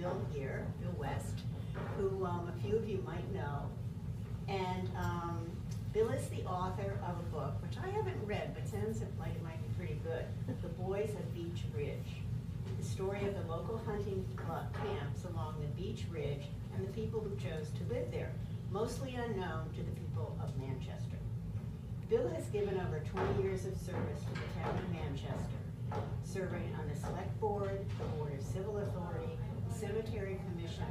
Bill here, Bill West, who a few of you might know. And Bill is the author of a book, which I haven't read, but sounds like it might be pretty good, The Boys of Beech Ridge, the story of the local hunting club camps along the Beech Ridge and the people who chose to live there, mostly unknown to the people of Manchester. Bill has given over 20 years of service to the town of Manchester, serving on the Select Board, the Board of Civil Authority, the Cemetery Commission,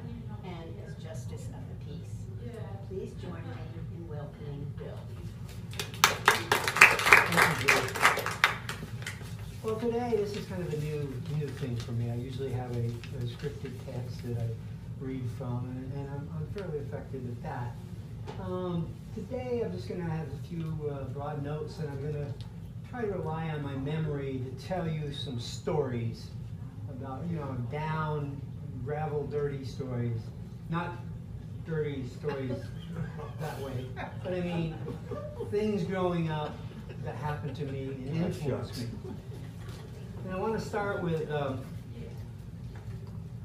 and as Justice of the Peace. Please join me in welcoming Bill. Well, today this is kind of a new thing for me. I usually have a scripted text that I read from, and I'm fairly effective at that. Today I'm just going to have a few broad notes, and I'm going to try to rely on my memory to tell you some stories about, down, gravel, dirty stories. Not dirty stories that way, but I mean things growing up that happened to me and influenced me. And I want to start with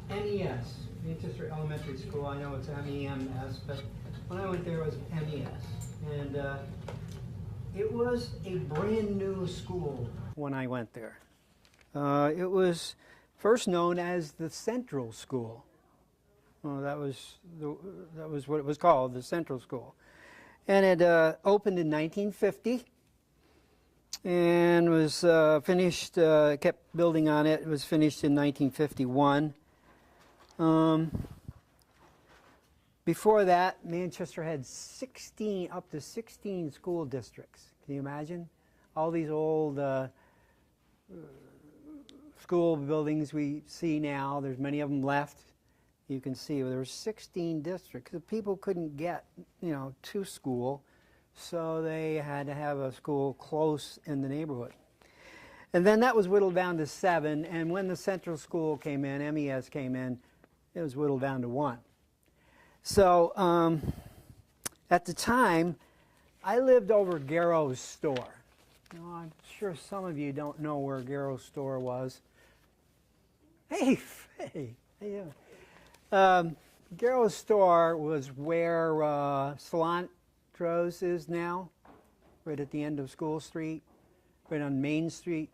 MES, Manchester Elementary School. I know it's MEMS, but when I went there it was MES. And it was a brand new school when I went there. It was first known as the Central School. Well, that was what it was called, the Central School. And it opened in 1950 and was finished, kept building on it. It was finished in 1951. Before that, Manchester had up to 16 school districts. Can you imagine? All these old school buildings we see now, there's many of them left. You can see there were 16 districts. The people couldn't get, to school, so they had to have a school close in the neighborhood. And then that was whittled down to 7, and when the Central School came in, MES came in, it was whittled down to 1. So at the time, I lived over Garrow's store. I'm sure some of you don't know where Garrow's store was. Hey, Garrow's store was where Cilantros is now, right at the end of School Street, right on Main Street.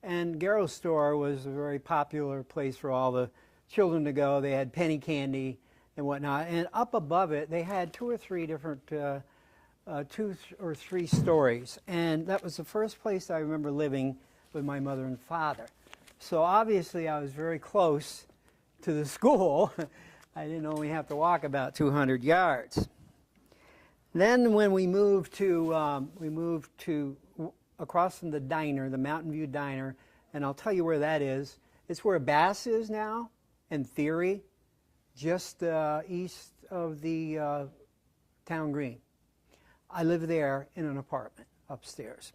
And Garrow's store was a very popular place for all the children to go. They had penny candy and whatnot. And up above it, they had 2 or 3 different, 2 or 3 stories. And that was the first place I remember living with my mother and father. So obviously I was very close to the school. I didn't only have to walk about 200 yards. Then when we moved to across from the diner, the Mountain View Diner, and I'll tell you where that is. It's where Bass is now, and Theory, just east of the Town Green. I live there in an apartment upstairs.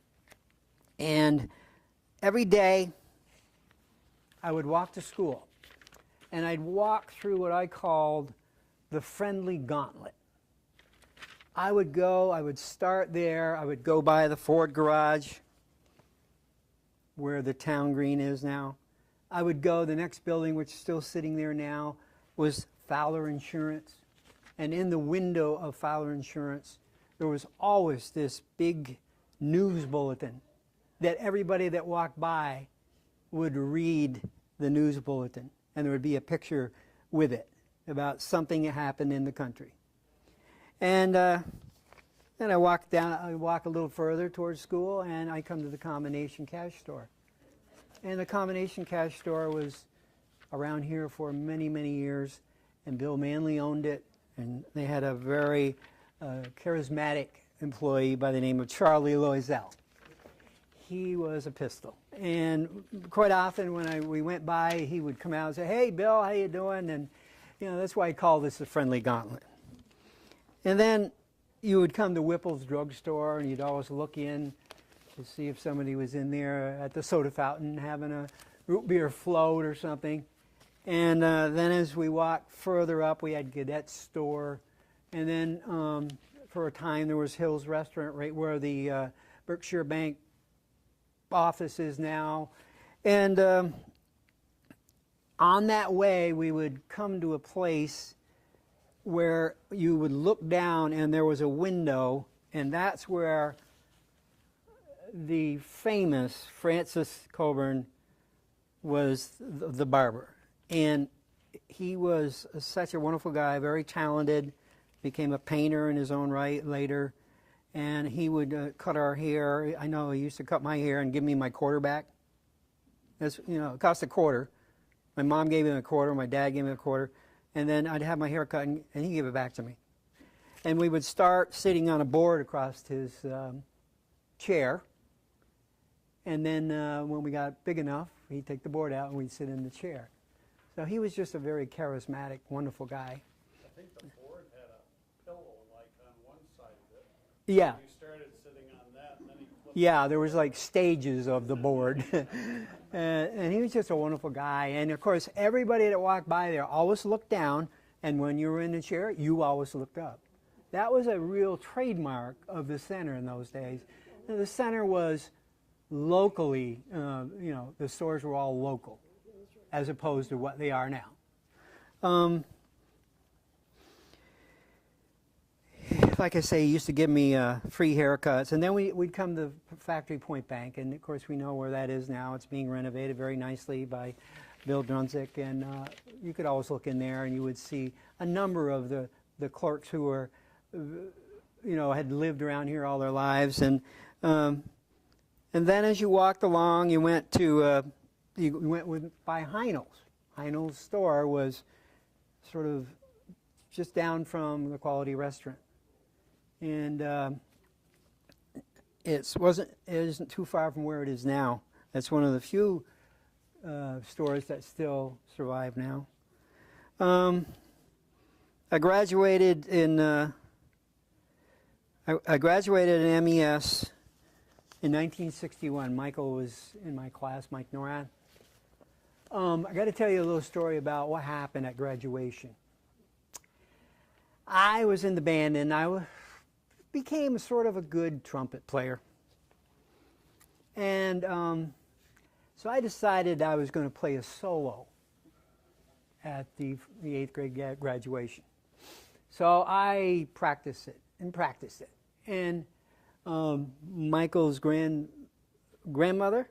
And every day I would walk to school. And I'd walk through what I called the friendly gauntlet. I would start there, I would go by the Ford garage, where the Town Green is now. I would go, the next building, which is still sitting there now, was Fowler Insurance. And in the window of Fowler Insurance, there was always this big news bulletin that everybody that walked by would read the news bulletin. And there would be a picture with it about something that happened in the country. And then I walk a little further towards school, and I come to the Combination Cash Store. And the Combination Cash Store was around here for many, many years, and Bill Manley owned it, and they had a very charismatic employee by the name of Charlie Loisel. He was a pistol. And quite often when we went by, he would come out and say, "Hey, Bill, how you doing?" And, that's why I call this the friendly gauntlet. And then you would come to Whipple's drugstore, and you'd always look in to see if somebody was in there at the soda fountain having a root beer float or something. And then as we walked further up, we had Gadet's store. And then for a time, there was Hill's Restaurant right where the Berkshire Bank office is now. And on that way, we would come to a place where you would look down and there was a window, and that's where the famous Francis Coburn was the barber. And he was such a wonderful guy, very talented, became a painter in his own right later, and he would cut our hair. I know he used to cut my hair and give me my quarter back. That's, you know, it cost a quarter. My mom gave him a quarter, my dad gave me a quarter, and then I'd have my hair cut and he gave it back to me. And we would start sitting on a board across his chair, and then when we got big enough, he'd take the board out and we'd sit in the chair. So he was just a very charismatic, wonderful guy. I think the board had a pillow like on one side of it. Yeah. You started sitting on that, and then he flipped. Yeah, there was like stages of the board. And he was just a wonderful guy. And of course, everybody that walked by there always looked down, and when you were in the chair, you always looked up. That was a real trademark of the center in those days. Now, the center was locally, you know, the stores were all local, as opposed to what they are now. Like I say, he used to give me free haircuts, and then we'd come to Factory Point Bank, and of course we know where that is now. It's being renovated very nicely by Bill Drunzik, and you could always look in there and you would see a number of the clerks who were, you know, had lived around here all their lives, and then as you walked along, you went to by Heinel's. Heinel's store was sort of just down from the Quality Restaurant. And it isn't too far from where it is now. That's one of the few stores that still survive now. I graduated in MES in 1961. Michael was in my class, Mike Noran. I got to tell you a little story about what happened at graduation. I was in the band, and I became sort of a good trumpet player. And so I decided I was going to play a solo at the 8th grade graduation. So I practiced it. And Michael's grandmother,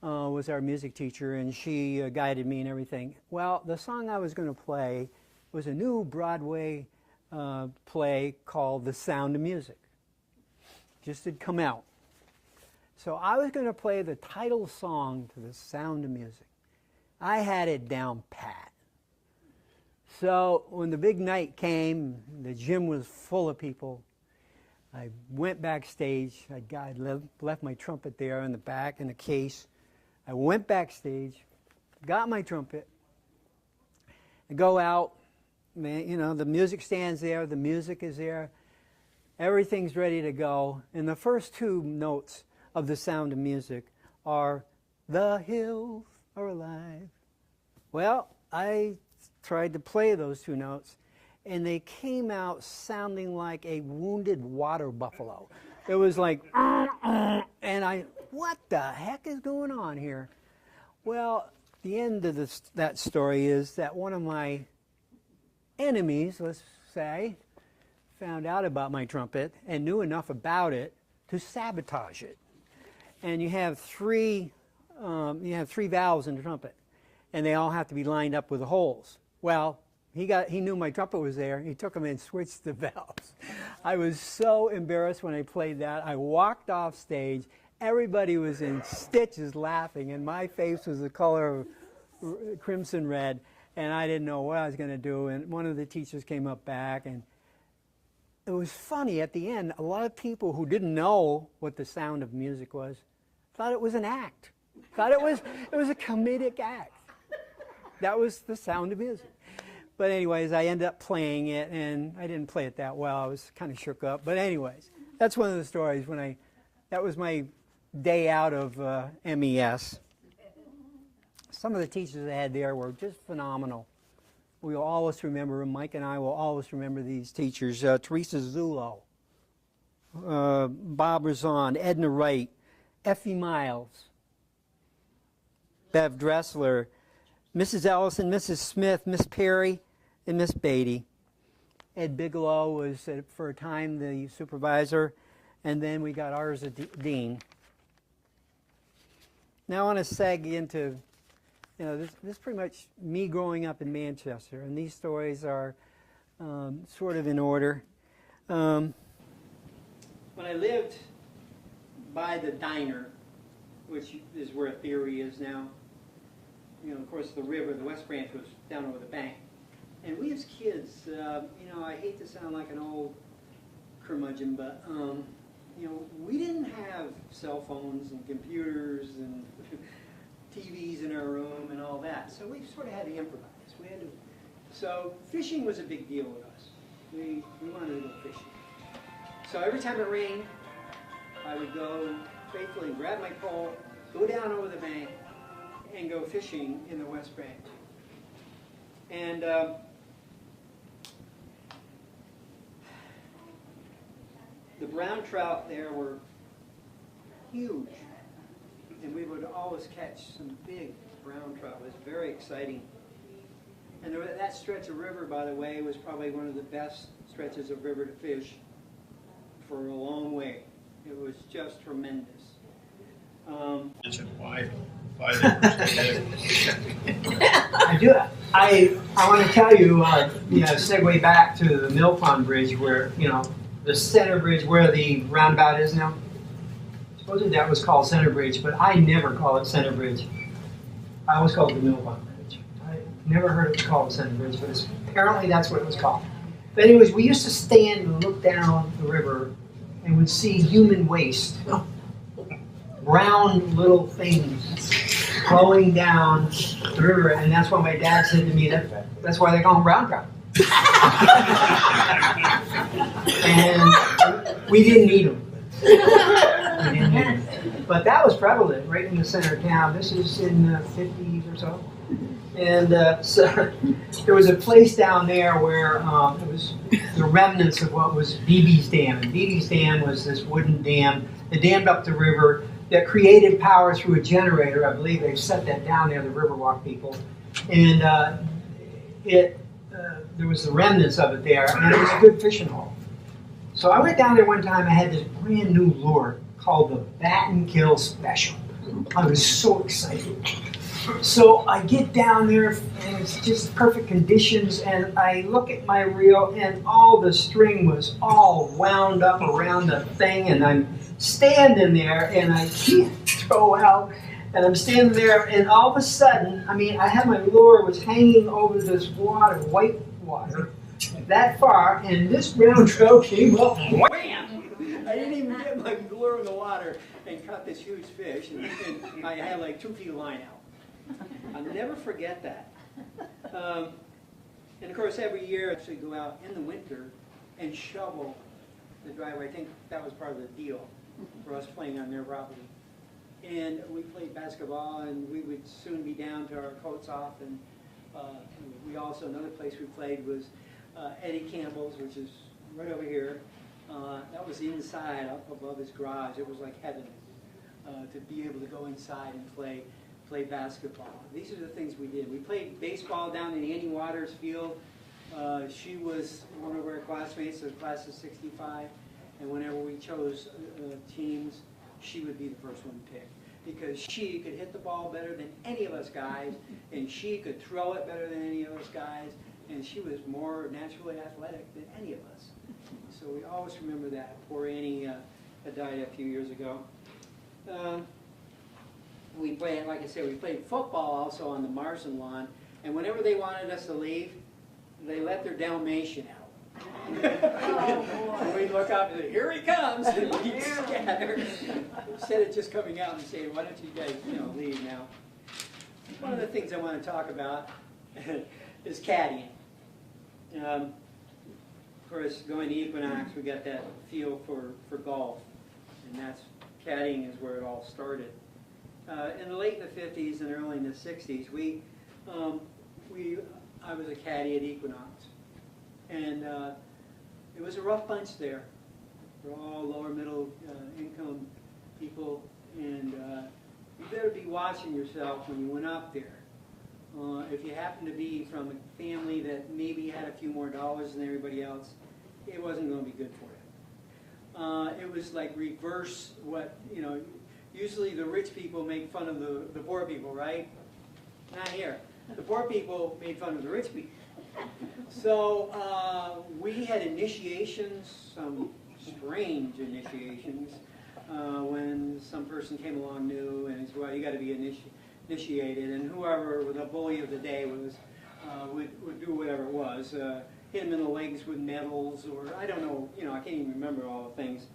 was our music teacher, and she guided me and everything. Well, the song I was going to play was a new Broadway play called The Sound of Music. Just had come out. So I was going to play the title song to The Sound of Music. I had it down pat. So when the big night came, the gym was full of people. I went backstage. I left my trumpet there in the back in a case. I went backstage, got my trumpet, I go out. Man, you know, the music stand's there, the music is there, everything's ready to go. And the first two notes of The Sound of Music are, "The hills are alive." Well, I tried to play those two notes, and they came out sounding like a wounded water buffalo. It was like, and what the heck is going on here? Well, the end of that story is that one of my enemies, let's say, found out about my trumpet and knew enough about it to sabotage it. And you have three valves in the trumpet, and they all have to be lined up with the holes. Well, he knew my trumpet was there. He took them and switched the valves. I was so embarrassed when I played that. I walked off stage. Everybody was in stitches laughing, and my face was the color of crimson red. And I didn't know what I was going to do. And one of the teachers came up back, and it was funny at the end. A lot of people who didn't know what The Sound of Music was thought it was an act. Thought it was a comedic act. That was The Sound of Music. But anyways, I ended up playing it, and I didn't play it that well. I was kind of shook up. But anyways, that's one of the stories that was my day out of MES. Some of the teachers I had there were just phenomenal. We'll always remember, Mike and I will always remember these teachers. Teresa Zullo, Bob Razon, Edna Wright, Effie Miles. Bev Dressler, Mrs. Ellison, Mrs. Smith, Miss Perry, and Miss Beatty. Ed Bigelow was, for a time, the supervisor, and then we got ours a dean. Now I want to seg into, this is pretty much me growing up in Manchester, and these stories are sort of in order. When I lived by the diner, which is where a theory is now, of course, the river, the West Branch was down over the bank. And we as kids, I hate to sound like an old curmudgeon, but, we didn't have cell phones and computers and TVs in our room and all that. So we sort of had to improvise. So fishing was a big deal with us. We wanted to go fishing. So every time it rained, I would go faithfully grab my pole, go down over the bank, and go fishing in the West Branch. And the brown trout there were huge, and we would always catch some big brown trout. It was very exciting. And that stretch of river, by the way, was probably one of the best stretches of river to fish for a long way. It was just tremendous. Why they I do. I want to tell you, segue back to the Mill Pond Bridge, where the center bridge where the roundabout is now. Supposedly that was called Center Bridge, but I never call it Center Bridge. I always call it the Mill Pond Bridge. I never heard it was called Center Bridge, but apparently that's what it was called. But anyways, we used to stand and look down the river and would see human waste. Brown little things flowing down the river, and that's why my dad said to me that's why they call them brown trout. And we didn't eat them. But that was prevalent right in the center of town. This is in the 50s or so. And so there was a place down there where it was the remnants of what was Beebe's Dam. And Beebe's Dam was this wooden dam that dammed up the river that created power through a generator. I believe they've set that down there, the Riverwalk people. And there was the remnants of it there, and it was a good fishing hole. So I went down there one time. I had this brand new lure called the Batten Kill Special. I was so excited. So I get down there, and it's just perfect conditions, and I look at my reel, and all the string was all wound up around the thing, and I'm standing there, and I can't throw out, and I'm standing there, and all of a sudden, I had my lure was hanging over this water, white water, that far, and this brown trout came up, wham! I didn't even get my lure in the water and caught this huge fish, and I had like 2 feet of line out. I'll never forget that. And of course, every year I actually go out in the winter and shovel the driveway. I think that was part of the deal for us playing on their property. And we played basketball, and we would soon be down to our coats off. And we also, another place we played was Eddie Campbell's, which is right over here. That was inside, up above his garage. It was like heaven to be able to go inside and play basketball. These are the things we did. We played baseball down in Annie Waters Field. She was one of our classmates, the class of '65, and whenever we chose teams, she would be the first one picked because she could hit the ball better than any of us guys, and she could throw it better than any of us guys, and she was more naturally athletic than any of us. So we always remember that. Poor Annie had died a few years ago. We played, like I said, we played football also on the Marsden lawn, and whenever they wanted us to leave, they let their Dalmatian out. And we'd look up and say, "Here he comes!" And we'd scatter. Instead of just coming out and saying, "Why don't you guys, leave now?" One of the things I want to talk about is caddying. Of course, going to Equinox, we got that feel for golf, and caddying is where it all started. In the late 50s and early in the 60s, I was a caddy at Equinox, and it was a rough bunch there. We're all lower middle income people, and you better be watching yourself when you went up there. If you happen to be from a family that maybe had a few more dollars than everybody else, it wasn't going to be good for you. It was like reverse what, you know, usually the rich people make fun of the poor people, right? Not here. The poor people made fun of the rich people. So we had initiations, some strange initiations, when some person came along new and said, well, you got to be initiated, and whoever the bully of the day was would do whatever it was, hit him in the legs with medals, or I don't know, you know, I can't even remember all the things.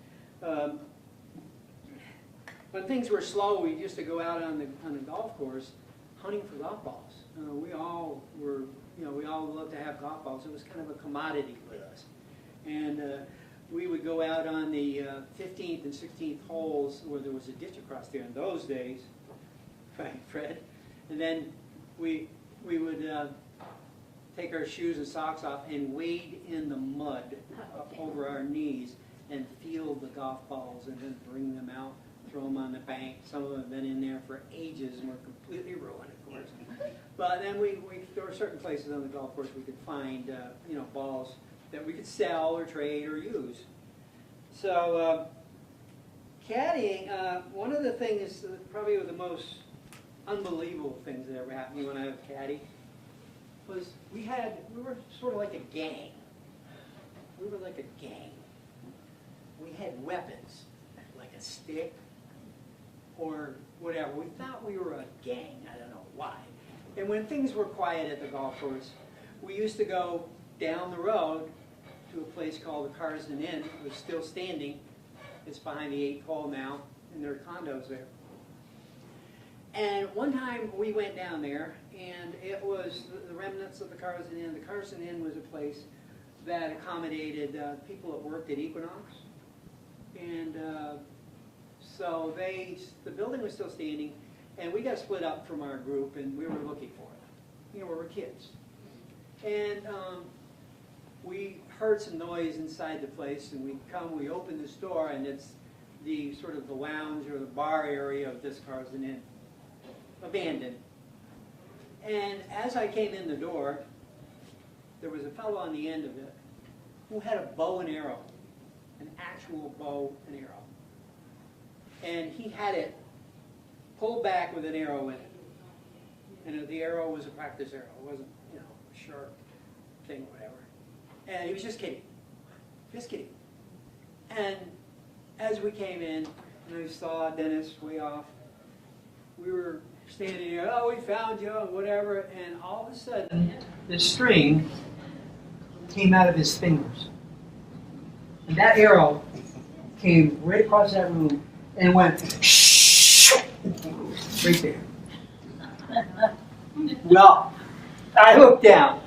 When things were slow, we used to go out on the golf course hunting for golf balls. We all were, you know, we all loved to have golf balls. It was kind of a commodity with us, and we would go out on the 15th and 16th holes where there was a ditch across there in those days, right, Fred? And then we would take our shoes and socks off and wade in the mud up over our knees and feel the golf balls and then bring them out, throw them on the bank. Some of them have been in there for ages and were completely ruined, of course. But then there were certain places on the golf course we could find, you know, balls that we could sell or trade or use. So caddying, one of the things, probably the most unbelievable things that ever happened to me when I was a caddy, was we were sort of like a gang. We were like a gang. We had weapons, like a stick or whatever. We thought we were a gang. I don't know why. And when things were quiet at the golf course, we used to go down the road to a place called the Carson Inn. It was still standing. It's behind the 8th hole now, and there are condos there. And one time we went down there, and it was the remnants of the Carson Inn. The Carson Inn was a place that accommodated people that worked at Equinox. And so the building was still standing, and we got split up from our group, and we were looking for it. You know, we were kids. And we heard some noise inside the place, and we opened this door, and it's the sort of the lounge or the bar area of this Carson Inn, abandoned. And as I came in the door, there was a fellow on the end of it who had a bow and arrow, an actual bow and arrow. And he had it pulled back with an arrow in it. And the arrow was a practice arrow. It wasn't, you know, a sharp thing or whatever. And he was just kidding. Just kidding. And as we came in, and I saw Dennis way off, we were standing there, oh, we found you, and whatever, and all of a sudden, this string came out of his fingers. And that arrow came right across that room and went right there. Well, I looked down.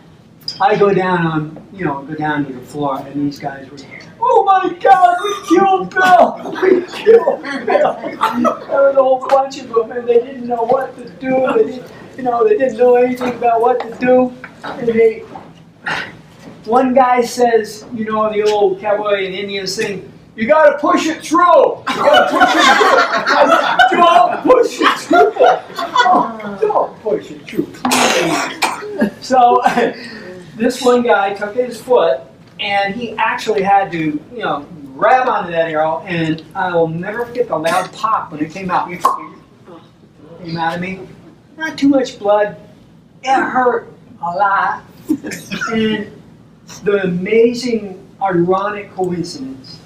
I go down to the floor, and these guys were, oh my God, we killed Bill! We killed Bill! There was a whole bunch of them, and they didn't know what to do. They didn't know anything about what to do. And one guy says, you know, the old cowboy and Indians thing, you got to push it through. You got to push it through. Don't push it through. Oh, don't push it through. So this one guy took his foot, and he actually had to, you know, grab onto that arrow, and I will never forget the loud pop when it came out. It came out of me. Not too much blood. It hurt a lot. And the amazing, ironic coincidence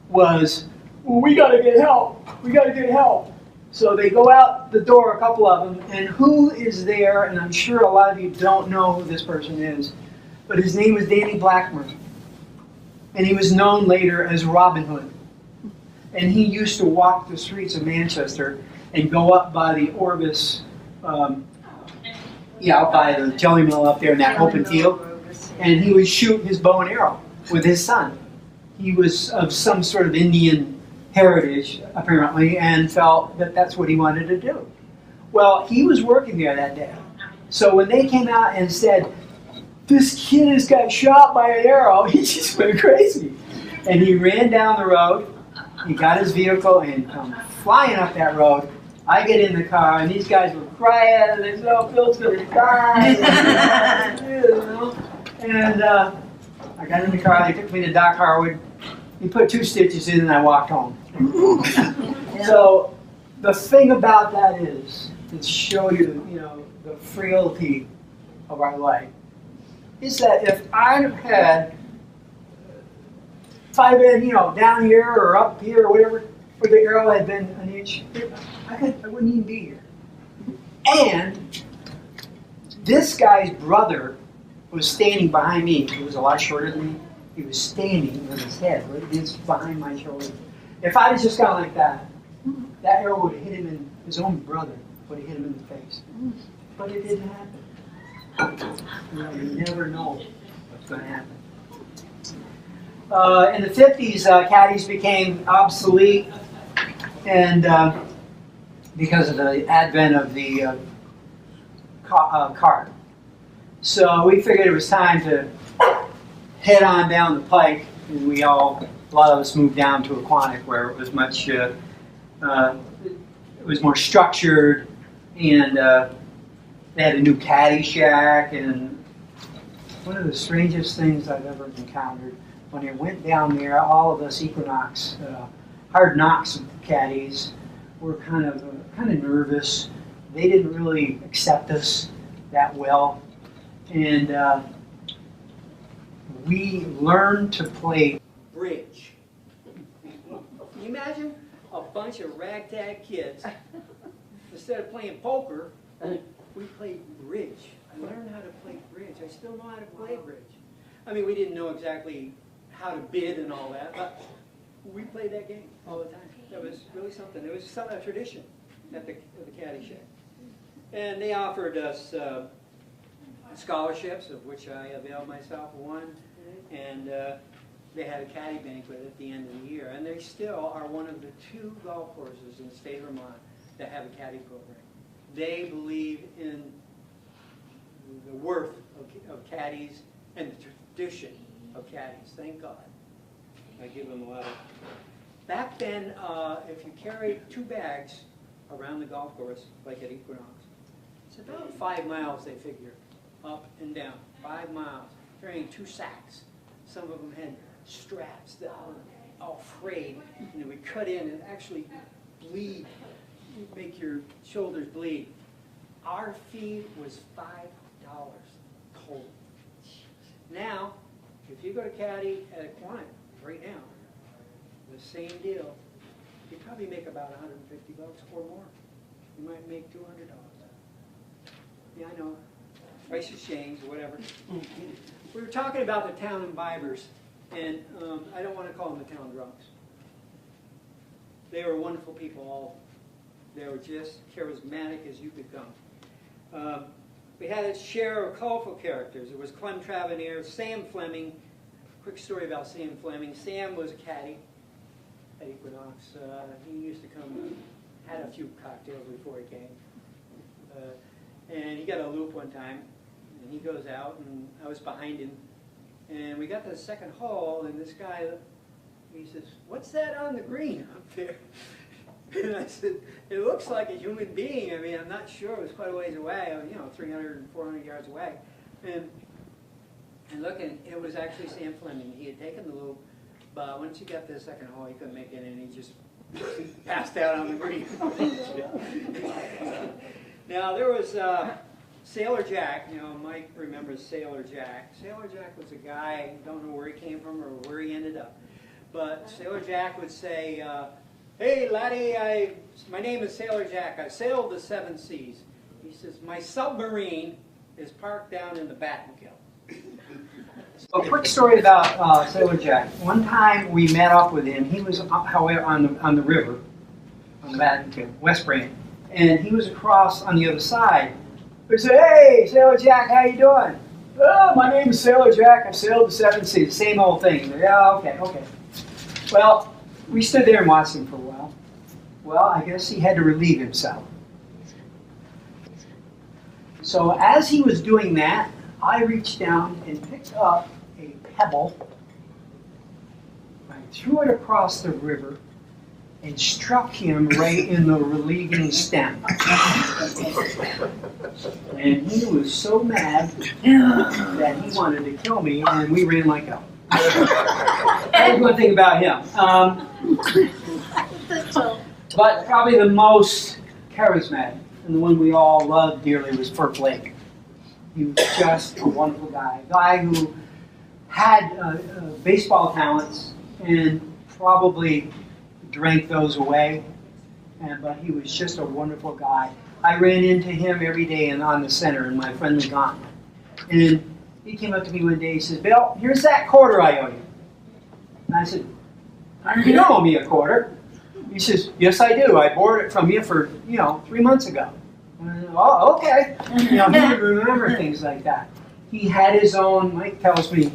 was, well, we got to get help. We got to get help. So they go out the door, a couple of them, and who is there? And I'm sure a lot of you don't know who this person is, but his name was Danny Blackburn. And he was known later as Robin Hood. And he used to walk the streets of Manchester and go up by the Orbis, out by the jelly mill up there in that open field. And he would shoot his bow and arrow with his son. He was of some sort of Indian heritage, apparently, and felt that that's what he wanted to do. Well, he was working there that day. So when they came out and said, this kid has got shot by an arrow, he just went crazy. And he ran down the road, he got his vehicle and come flying up that road, I get in the car, and these guys were crying, and they said, "Oh, Phil's gonna die." You know? And I got in the car, they took me to Doc Harwood. He put 2 stitches in, and I walked home. So the thing about that is to show you, you know, the frailty of our life, is that if I'd have had, if I'd been, you know, down here or up here or whatever, where the arrow had been an inch, I wouldn't even be here. And this guy's brother was standing behind me. He was a lot shorter than me. He was standing with his head right against behind my shoulder. If I had just gone like that, that arrow would have hit him in, his own brother would have hit him in the face. But it didn't happen. You know, you never know what's going to happen. In the 50s, caddies became obsolete, and because of the advent of the cart. So we figured it was time to head on down the pike, and a lot of us moved down to Aquanic, where it was much, it was more structured, and they had a new caddy shack, and one of the strangest things I've ever encountered, when I went down there, all of us Equinox, hard knocks caddies, were kind of nervous. They didn't really accept us that well, and we learned to play bridge. Can you imagine a bunch of ragtag kids, instead of playing poker, we played bridge. I learned how to play bridge. I still know how to play bridge. I mean, we didn't know exactly how to bid and all that, but we played that game all the time. That was really something. It was a tradition at the caddy shack. And they offered us scholarships, of which I availed myself of one, and they had a caddy banquet at the end of the year. And they still are one of the 2 golf courses in the state of Vermont that have a caddy program. They believe in the worth of caddies and the tradition of caddies. Thank God. I give them a lot of... Back then, if you carried 2 bags around the golf course, like at Equinox, it's about 5 miles, they figure, up and down. 5 miles, carrying 2 sacks. Some of them had straps that were all frayed, and they would cut in and actually bleed, make your shoulders bleed. Our fee was $5 total. Now, if you go to caddy at Aquanic right now, the same deal, you probably make about $150 or more. You might make $200. Yeah, I know. Prices change, or whatever. We were talking about the town imbibers, and I don't want to call them the town drunks. They were wonderful people, all. They were just charismatic as you could come. We had its share of colorful characters. It was Clem Travanier, Sam Fleming. Quick story about Sam Fleming. Sam was a caddy at Equinox. He used to come, had a few cocktails before he came. And he got a loop one time, and he goes out, and I was behind him. And we got to the second hole, and this guy, he says, "What's that on the green up there?" And I said, "It looks like a human being. I mean, I'm not sure. It was quite a ways away, 300, 400 yards away." And looking, it was actually Sam Fleming. He had taken the loop, but once he got to the second hole, he couldn't make it, and he just passed out on the green. Now, there was Sailor Jack. Mike remembers Sailor Jack. Sailor Jack was a guy, don't know where he came from or where he ended up. But Sailor Jack would say, "Hey, laddie, my name is Sailor Jack. I sailed the 7 seas." He says, "My submarine is parked down in the Battenkill." A quick story about Sailor Jack. One time we met up with him. He was however on the river, on the Battenkill, West Branch, and he was across on the other side. We said, "Hey, Sailor Jack, how you doing?" "Oh, my name is Sailor Jack. I've sailed the 7 seas." Same old thing. "Yeah, okay. Well, we stood there and watched him for a while. Well, I guess he had to relieve himself. So as he was doing that, I reached down and picked up a pebble. I threw it across the river, and struck him right in the relieving stem. And he was so mad that he wanted to kill me, and we ran like hell. That was one thing about him. But probably the most charismatic and the one we all loved dearly was Furt Blake. He was just a wonderful guy. A guy who had baseball talents and probably drank those away, but he was just a wonderful guy. I ran into him every day on the center in my friendly gauntlet. And he came up to me one day, he said, "Bill, here's that quarter I owe you." And I said, "You don't owe me a quarter." He says, "Yes, I do. I borrowed it from you for, 3 months ago." And I said, "Oh, okay." He would remember things like that. He had his own, Mike tells me,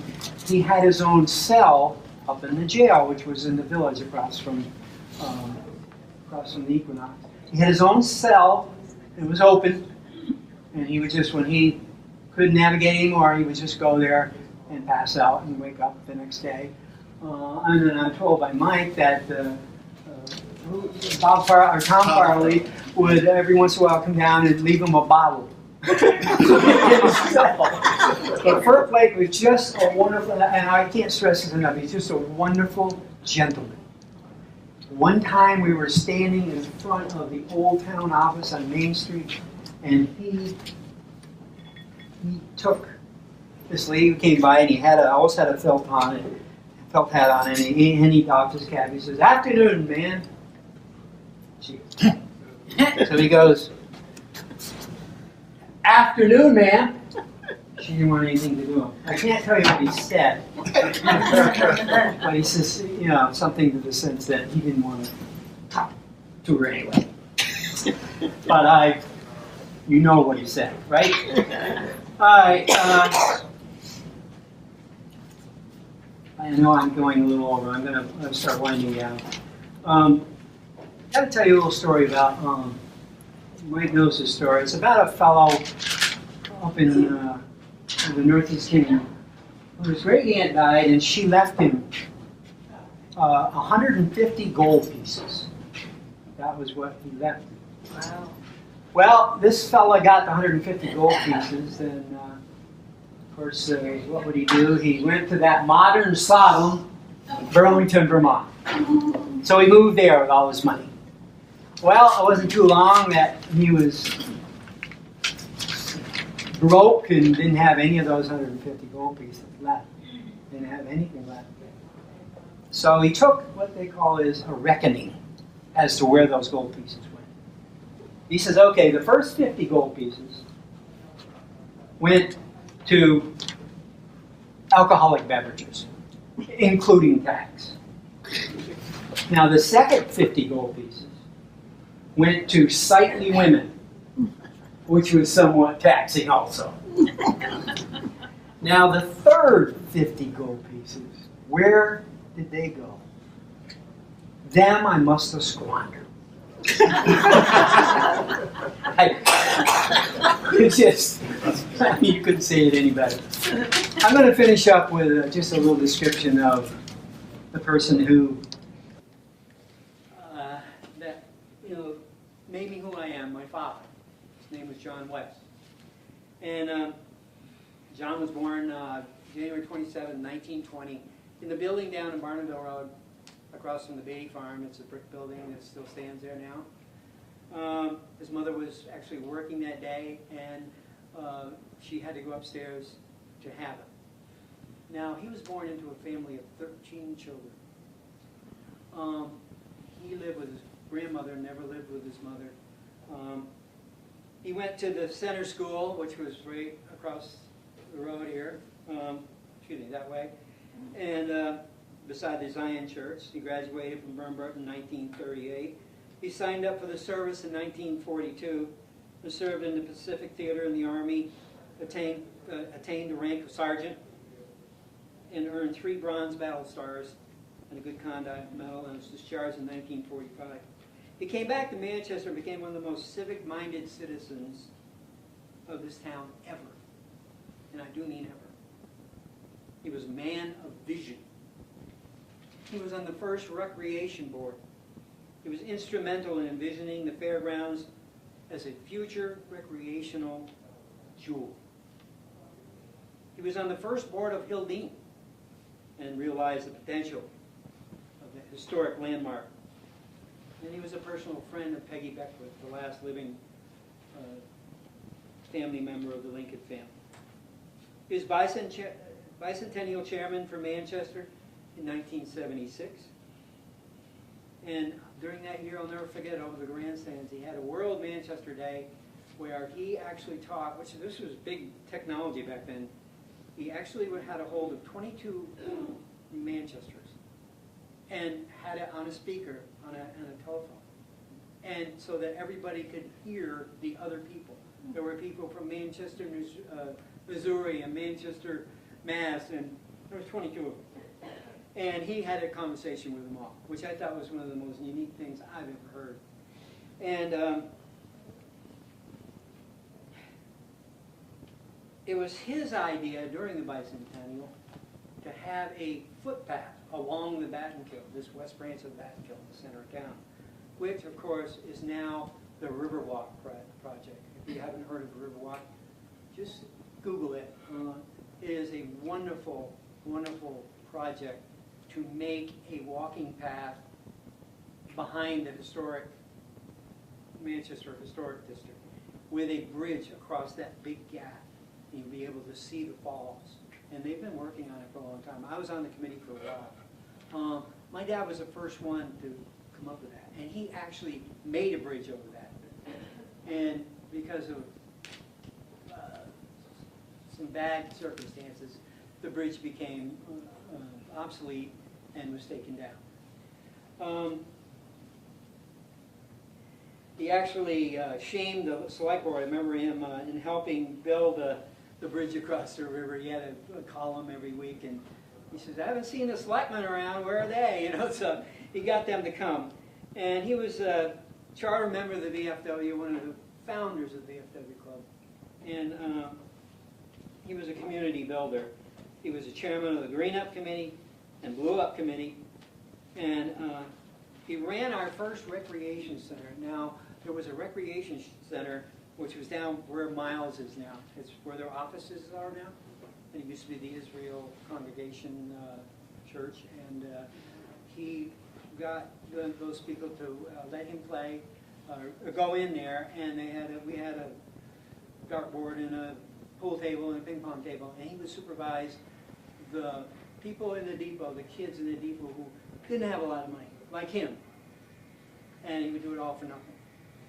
he had his own cell up in the jail, which was in the village across from the Equinox. He had his own cell. It was open. And he would just, when he couldn't navigate anymore, he would just go there and pass out and wake up the next day. And then I'm told by Mike that Tom Farley would every once in a while come down and leave him a bottle. But Furt Blake was just a wonderful, and I can't stress this enough, he's just a wonderful gentleman. One time we were standing in front of the Old Town office on Main Street, and he took this lady who came by, and he always had a felt hat on, and he doffed his cap. He says, "Afternoon, man." So he goes, "Afternoon, man." She didn't want anything to do with him. I can't tell you what he said. But he says, something to the sense that he didn't want to talk to her anyway. But you know what he said, right? All right. I know I'm going a little over. I'm going to start winding down. I've got to tell you a little story about, you might know this story. It's about a fellow up in the Northeast Kingdom. His great aunt died, and she left him 150 gold pieces. That was what he left him. Wow. Well, this fella got the 150 gold pieces, and of course, what would he do? He went to that modern Sodom, Burlington, Vermont. So he moved there with all his money. Well, it wasn't too long that he was broke and didn't have any of those 150 gold pieces left. Didn't have anything left. So he took what they call is a reckoning as to where those gold pieces went. He says, okay, the first 50 gold pieces went to alcoholic beverages, including tax. Now the second 50 gold pieces went to sightly women, which was somewhat taxing also. Now the third 50 gold pieces, where did they go? Them I must have squandered. It's just, you couldn't say it any better. I'm going to finish up with just a little description of the person who made me who I am, my father. His name was John West. And John was born January 27, 1920, in the building down in Barnumville Road, across from the Beatty Farm. It's a brick building that still stands there now. His mother was actually working that day, and she had to go upstairs to have him. Now, he was born into a family of 13 children. He lived with his grandmother, never lived with his mother. He went to the center school, which was right across the road here, that way, and beside the Zion Church. He graduated from Bernburg in 1938. He signed up for the service in 1942, and served in the Pacific Theater in the Army, attained the rank of sergeant, and earned 3 Bronze Battle Stars and a Good Conduct Medal, and was discharged in 1945. He came back to Manchester and became one of the most civic-minded citizens of this town ever. And I do mean ever. He was a man of vision. He was on the first recreation board He was instrumental in envisioning the fairgrounds as a future recreational jewel. He was on the first board of Hildene and realized the potential of the historic landmark. And he was a personal friend of Peggy Beckwith, the last living family member of the Lincoln family. He was bicentennial chairman for Manchester in 1976. And during that year, I'll never forget, over the grandstands, he had a World Manchester Day where he actually taught, which this was big technology back then, he actually had a hold of 22 Manchesters and had it on a speaker, on a telephone. And so that everybody could hear the other people. There were people from Manchester, Missouri, and Manchester, Mass, and there was 22 of them. And he had a conversation with them all, which I thought was one of the most unique things I've ever heard. And it was his idea during the bicentennial to have a footpath along the Battenkill, this west branch of the Battenkill in the center of town, which, of course, is now the Riverwalk project. If you haven't heard of Riverwalk, just Google it. It is a wonderful, wonderful project to make a walking path behind the historic Manchester Historic District with a bridge across that big gap. You'll be able to see the falls. And they've been working on it for a long time. I was on the committee for a while. My dad was the first one to come up with that. And he actually made a bridge over that. And because of some bad circumstances, the bridge became obsolete and was taken down. He actually shamed the select board. I remember him in helping build the bridge across the river. He had a column every week, and he says, "I haven't seen the selectmen around. Where are they?" You know, so he got them to come. And he was a charter member of the VFW, one of the founders of the VFW club, and he was a community builder. He was a chairman of the Green Up Committee and Blue Up Committee, and he ran our first recreation center. Now, there was a recreation center which was down where Miles is now. It's where their offices are now. And it used to be the Israel Congregation Church, and he got those people to let him play, go in there, and we had a dartboard and a pool table and a ping pong table, and he would supervise the people in the depot, the kids in the depot who didn't have a lot of money, like him, and he would do it all for nothing.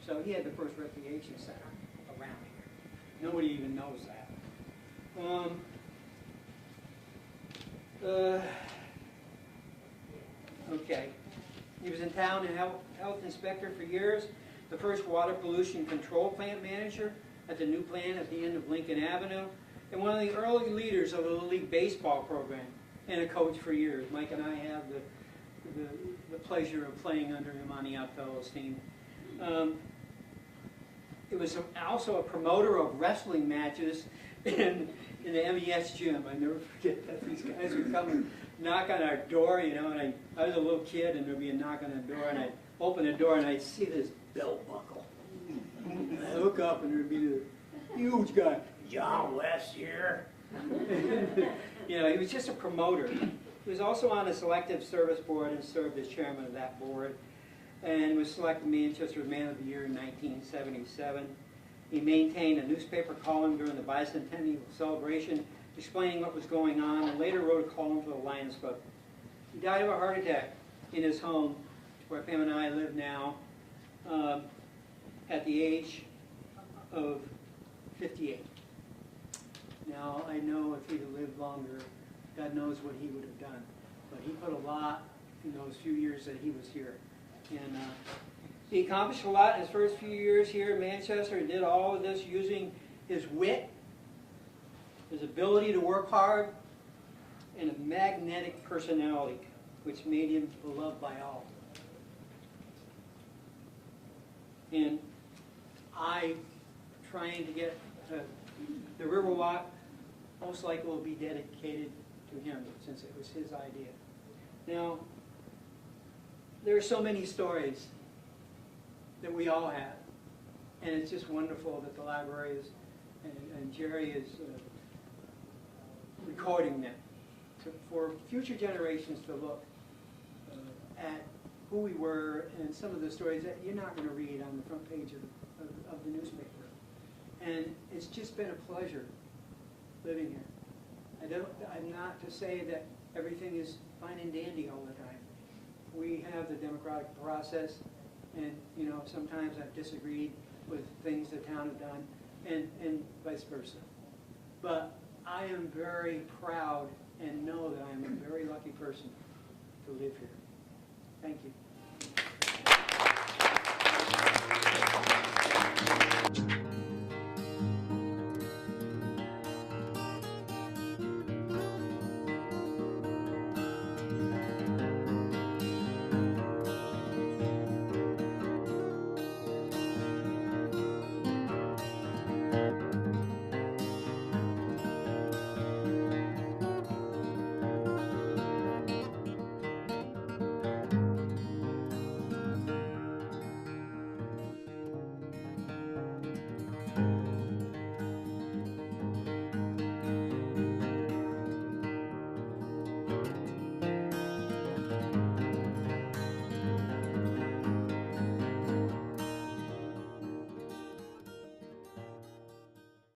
So he had the first recreation center around here. Nobody even knows that. Okay. He was in town and health inspector for years, the first water pollution control plant manager at the new plant at the end of Lincoln Avenue, and one of the early leaders of the Little League baseball program, and a coach for years. Mike and I have the pleasure of playing under him on the Oddfellows team. It was also a promoter of wrestling matches in the MES gym. I never forget that. These guys would come and knock on our door, you know, and I was a little kid, and there'd be a knock on the door, and I'd open the door, and I'd see this belt buckle. And I look up, and there'd be this huge guy, John West here. You know, he was just a promoter. He was also on the Selective Service Board and served as chairman of that board, and was selected Manchester's Man of the Year in 1977. He maintained a newspaper column during the bicentennial celebration, explaining what was going on, and later wrote a column for the Lions Club. He died of a heart attack in his home, where Pam and I live now, at the age of 58. Now, I know if he'd have lived longer, God knows what he would have done. But he put a lot in those few years that he was here. And he accomplished a lot in his first few years here in Manchester. He did all of this using his wit, his ability to work hard, and a magnetic personality, which made him beloved by all. And I, trying to get the Riverwalk, most likely will be dedicated to him, since it was his idea. Now, there are so many stories that we all have. And it's just wonderful that the library is, and Jerry is recording them for future generations to look at who we were and some of the stories that you're not going to read on the front page of the newspaper. And it's just been a pleasure living here. I'm not to say that everything is fine and dandy all the time. We have the democratic process, and sometimes I've disagreed with things the town have done, and vice versa. But I am very proud and know that I am a very lucky person to live here. Thank you.